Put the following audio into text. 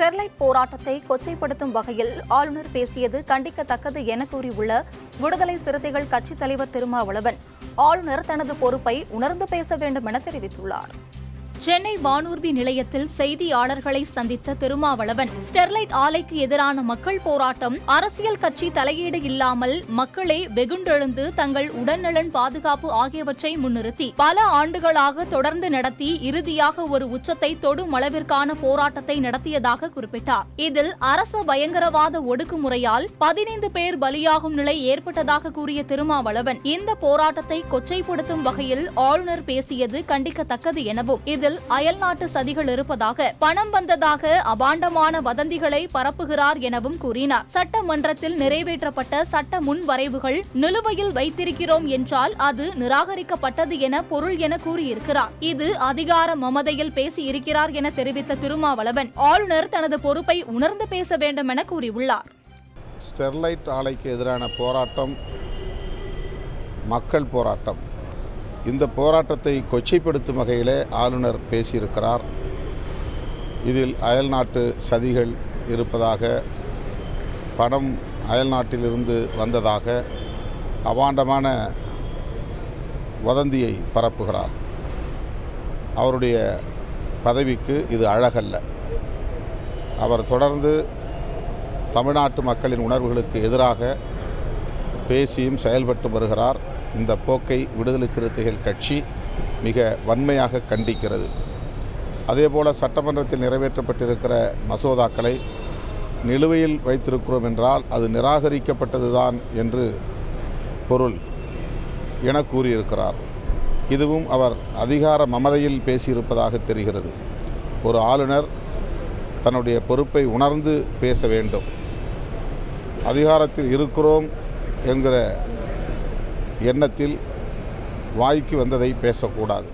Sterlite போராட்டத்தை கொச்சைப்படுத்தும் வகையில் ஆளுநர் பேசியது கண்டிக்கத்தக்கது என கூறியுள்ள விடுதலை சிறுத்தைகள் கட்சித் தலைவர் திருமாவளவன், ஆளுநர் தனது பொறுப்பை உணர்ந்து பேச வேண்டும் என தெரிவித்துள்ளார். சென்னை வானூர்தி நிலையத்தில் செய்தியாளர்களை சந்தித்த திருமாவளவன், ஸ்டெர்லைட் ஆலைக்கு எதிரான மக்கள் போராட்டம் அரசியல் கட்சி தலையீடு இல்லாமல் மக்களே வெகுண்டெழுந்து தங்கள் உடல்நலன் பாதுகாப்பு ஆகியவற்றை முன்னிறுத்தி பல ஆண்டுகளாக தொடர்ந்து நடத்தி இறுதியாக ஒரு உச்சத்தை தொடும் அளவிற்கான போராட்டத்தை நடத்தியதாக குறிப்பிட்டார். இதில் அரச பயங்கரவாத ஒடுக்குமுறையால் 15 பேர் பலியாகும் நிலை ஏற்பட்டதாக கூறிய திருமாவளவன், இந்த போராட்டத்தை கொச்சைப்படுத்தும் வகையில் ஆளுநர் பேசியது கண்டிக்கத்தக்கது எனவும், இதில் அயல்நாட்டு சதிகள் இருப்பதாக, பணம் வந்ததாக அபாண்டமான வதந்திகளை பரப்புகிறார் எனவும் கூறினார். சட்டமன்றத்தில் நிறைவேற்றப்பட்ட சட்ட முன்வரைவுகள் நிலுவையில் வைத்திருக்கிறோம் என்றால் அது நிராகரிக்கப்பட்டது என பொருள் என கூறியிருக்கிறார். இது அதிகார மமதையில் பேசியிருக்கிறார் என தெரிவித்த திருமாவளவன், ஆளுநர் தனது பொறுப்பை உணர்ந்து பேச வேண்டும் என கூறியுள்ளார். ஸ்டெர்லைட் ஆலைக்கு எதிரான போராட்டம் மக்கள் போராட்டம். இந்த போராட்டத்தை கொச்சைப்படுத்தும் வகையிலே ஆளுநர் பேசியிருக்கிறார். இதில் அயல்நாட்டு சதிகள் இருப்பதாக, பணம் அயல்நாட்டிலிருந்து வந்ததாக அபாண்டமான வதந்தியை பரப்புகிறார். அவருடைய பதவிக்கு இது அழகல்ல. அவர் தொடர்ந்து தமிழ்நாட்டு மக்களின் உணர்வுகளுக்கு எதிராக பேசியும் செயல்பட்டு வருகிறார். இந்த போக்கை விடுதலை சிறுத்தைகள் கட்சி மிக வன்மையாக கண்டிக்கிறது. அதேபோல சட்டமன்றத்தில் நிறைவேற்றப்பட்டிருக்கிற மசோதாக்களை நிலுவையில் வைத்திருக்கிறோம் என்றால் அது நிராகரிக்கப்பட்டதுதான் என்று பொருள் என கூறியிருக்கிறார். இதுவும் அவர் அதிகார மமதையில் பேசியிருப்பதாக தெரிகிறது. ஒரு ஆளுநர் தன்னுடைய பொறுப்பை உணர்ந்து பேச வேண்டும். அதிகாரத்தில் இருக்கிறோம் என்கிற எண்ணத்தில் வாய்க்கு வந்ததை பேசக்கூடாது.